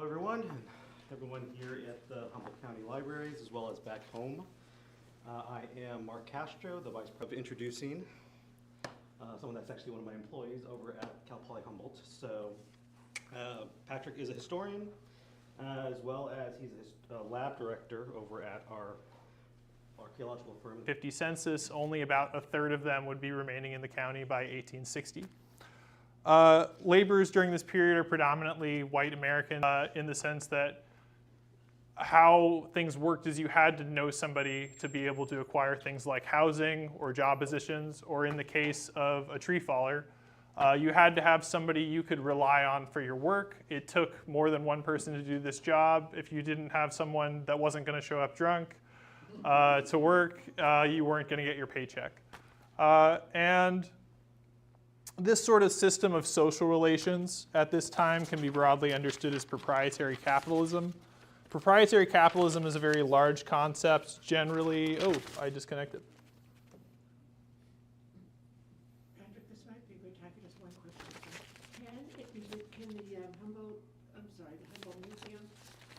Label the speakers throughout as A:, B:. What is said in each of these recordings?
A: everyone, and everyone here at the Humboldt County Libraries as well as back home. I am Mark Castro, the Vice President, introducing someone that's actually one of my employees over at Cal Poly Humboldt. So Patrick is a historian as well as he's a lab director over at our archaeological firm.
B: 50 census, only about a third of them would be remaining in the county by 1860. Laborers during this period are predominantly white American in the sense that how things worked is you had to know somebody to be able to acquire things like housing or job positions, or in the case of a tree faller, you had to have somebody you could rely on for your work. It took more than one person to do this job. If you didn't have someone that wasn't going to show up drunk to work, you weren't going to get your paycheck. And this sort of system of social relations at this time can be broadly understood as proprietary capitalism. Proprietary capitalism is a very large concept. Generally, I disconnected.
C: Patrick, this might be a good time for just one question. Can the Humboldt Museum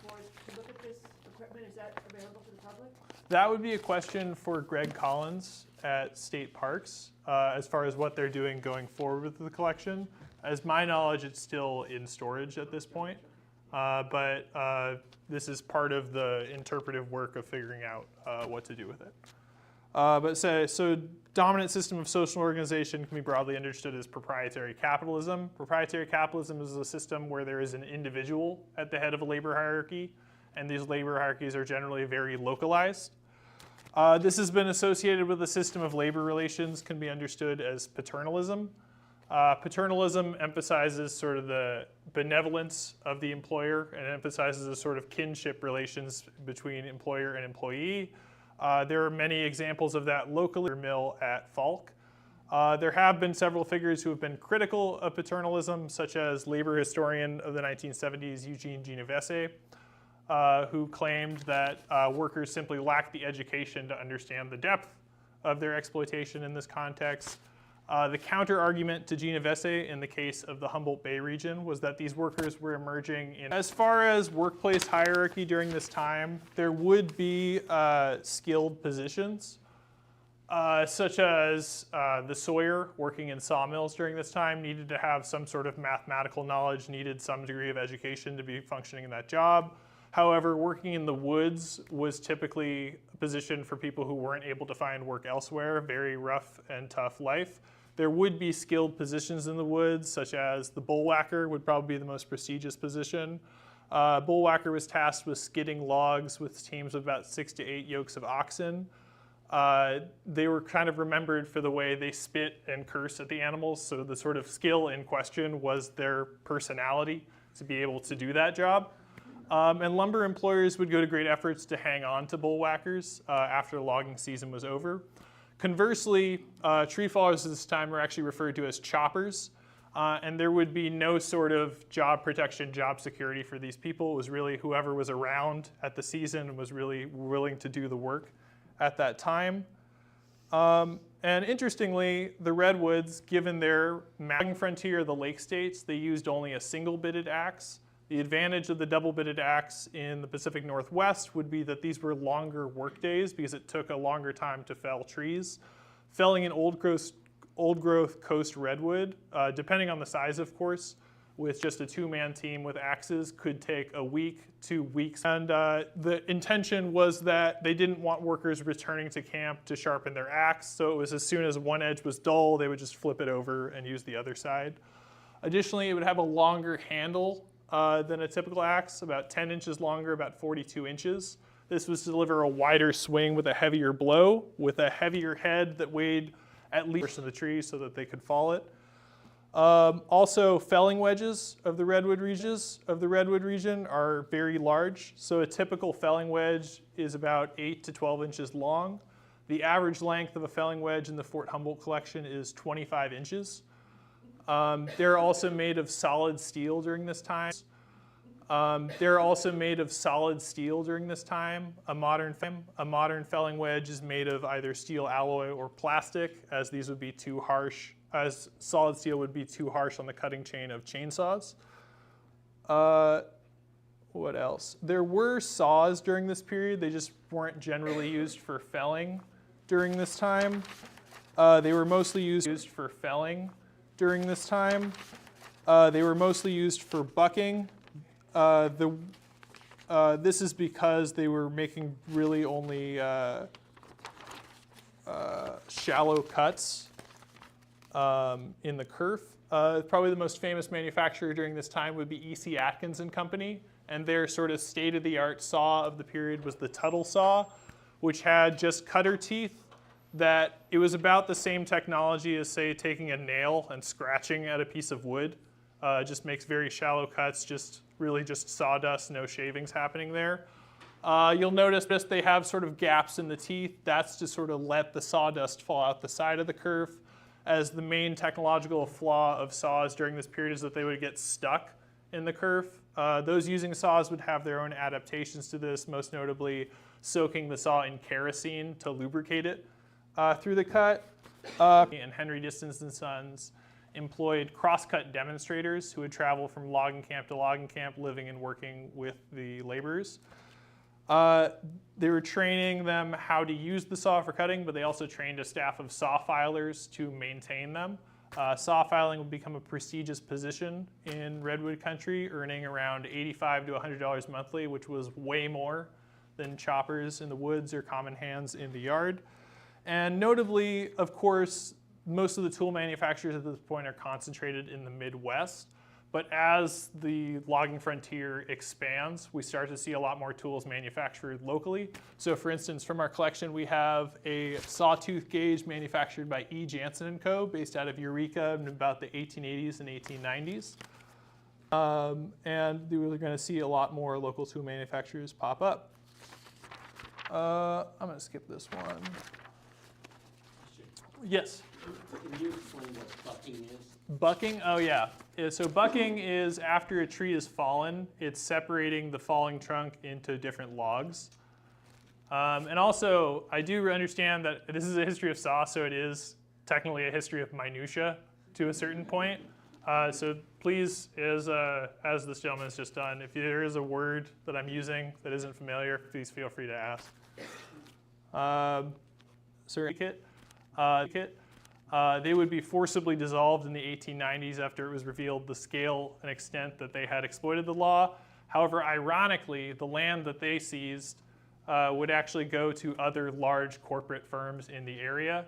C: force to look at this equipment? Is that available to the public?
B: That would be a question for Greg Collins at State Parks as far as what they're doing going forward with the collection. As my knowledge, it's still in storage at this point, but this is part of the interpretive work of figuring out what to do with it. So dominant system of social organization can be broadly understood as proprietary capitalism. Proprietary capitalism is a system where there is an individual at the head of a labor hierarchy, and these labor hierarchies are generally very localized. This has been associated with a system of labor relations, can be understood as paternalism. Paternalism emphasizes sort of the benevolence of the employer and emphasizes a sort of kinship relations between employer and employee. There are many examples of that locally. Mill at Falk. There have been several figures who have been critical of paternalism, such as labor historian of the 1970s, Eugene Genovese, who claimed that workers simply lacked the education to understand the depth of their exploitation in this context. The counter-argument to Genovese in the case of the Humboldt Bay region was that these workers were emerging in. As far as workplace hierarchy during this time, there would be skilled positions, such as the sawyer working in sawmills during this time needed to have some sort of mathematical knowledge, needed some degree of education to be functioning in that job. However, working in the woods was typically a position for people who weren't able to find work elsewhere, very rough and tough life. There would be skilled positions in the woods, such as the bullwhacker would probably be the most prestigious position. Bullwhacker was tasked with skidding logs with teams of about 6 to 8 yokes of oxen. They were kind of remembered for the way they spit and curse at the animals, so the sort of skill in question was their personality to be able to do that job. And lumber employers would go to great efforts to hang on to bullwhackers after the logging season was over. Conversely, tree fallers at this time were actually referred to as choppers, and there would be no sort of job protection, job security for these people. It was really whoever was around at the season and was really willing to do the work at that time. And interestingly, the redwoods, given their logging frontier, the lake states, they used only a single-bitted axe. The advantage of the double-bitted axe in the Pacific Northwest would be that these were longer work days because it took a longer time to fell trees. Felling an old-growth coast redwood, depending on the size, of course, with just a 2-man team with axes, could take a week, 2 weeks. And the intention was that they didn't want workers returning to camp to sharpen their axe, so it was as soon as one edge was dull, they would just flip it over and use the other side. Additionally, it would have a longer handle than a typical axe, about 10 inches longer, about 42 inches. This was to deliver a wider swing with a heavier blow, with a heavier head that weighed at least in the tree so that they could fall it. Also, felling wedges of the redwood region are very large. So a typical felling wedge is about 8 to 12 inches long. The average length of a felling wedge in the Fort Humboldt collection is 25 inches. They're also made of solid steel during this time. A modern felling wedge is made of either steel alloy or plastic, as these would be too harsh, as solid steel would be too harsh on the cutting chain of chainsaws. What else? There were saws during this period. They just weren't generally used for felling during this time. They were mostly used for felling during this time. They were mostly used for bucking. This is because they were making really only shallow cuts in the kerf. Probably the most famous manufacturer during this time would be E.C. Atkins and Company, and their sort of state-of-the-art saw of the period was the Tuttle saw, which had just cutter teeth that it was about the same technology as, say, taking a nail and scratching at a piece of wood. Just makes very shallow cuts, just really just sawdust, no shavings happening there. You'll notice they have sort of gaps in the teeth. That's to sort of let the sawdust fall out the side of the kerf, as the main technological flaw of saws during this period is that they would get stuck in the kerf. Those using saws would have their own adaptations to this, most notably soaking the saw in kerosene to lubricate it through the cut. And Henry Distance and Sons employed cross-cut demonstrators who would travel from logging camp to logging camp, living and working with the laborers. They were training them how to use the saw for cutting, but they also trained a staff of saw filers to maintain them. Saw filing would become a prestigious position in redwood country, earning around $85 to $100 monthly, which was way more than choppers in the woods or common hands in the yard. And notably, of course, most of the tool manufacturers at this point are concentrated in the Midwest. But as the logging frontier expands, we start to see a lot more tools manufactured locally. So for instance, from our collection, we have a sawtooth gauge manufactured by E. Jansen & Co., based out of Eureka in about the 1880s and 1890s. And we're going to see a lot more local tool manufacturers pop up. I'm going to skip this one. Yes?
D: Can you explain what bucking is?
B: Bucking, oh yeah. So bucking is after a tree has fallen, it's separating the falling trunk into different logs. And also, I do understand that this is a history of saw, so it is technically a history of minutia to a certain point. So please, as this gentleman has just done, if there is a word that I'm using that isn't familiar, please feel free to ask. They would be forcibly dissolved in the 1890s after it was revealed the scale and extent that they had exploited the law. However, ironically, the land that they seized would actually go to other large corporate firms in the area,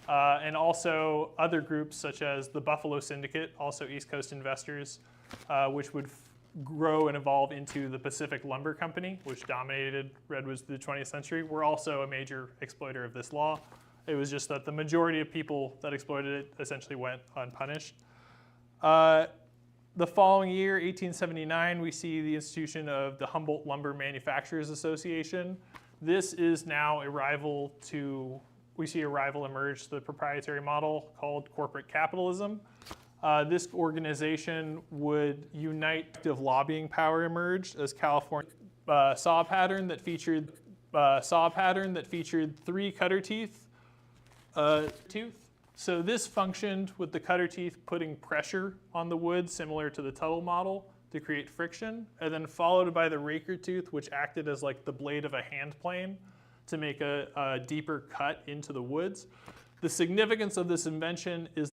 B: and also other groups such as the Buffalo Syndicate, also East Coast investors, which would grow and evolve into the Pacific Lumber Company, which dominated redwoods through the 20th century, were also a major exploiter of this law. It was just that the majority of people that exploited it essentially went unpunished. The following year, 1879, we see the institution of the Humboldt Lumber Manufacturers Association. This is now a rival to, we see a rival emerge to the proprietary model called corporate capitalism. This organization would unite active lobbying power emerged as California saw pattern that featured 3 cutter teeth. Tooth. So this functioned with the cutter teeth putting pressure on the wood, similar to the Tuttle model, to create friction, and then followed by the raker tooth, which acted as like the blade of a hand plane to make a deeper cut into the woods. The significance of this invention is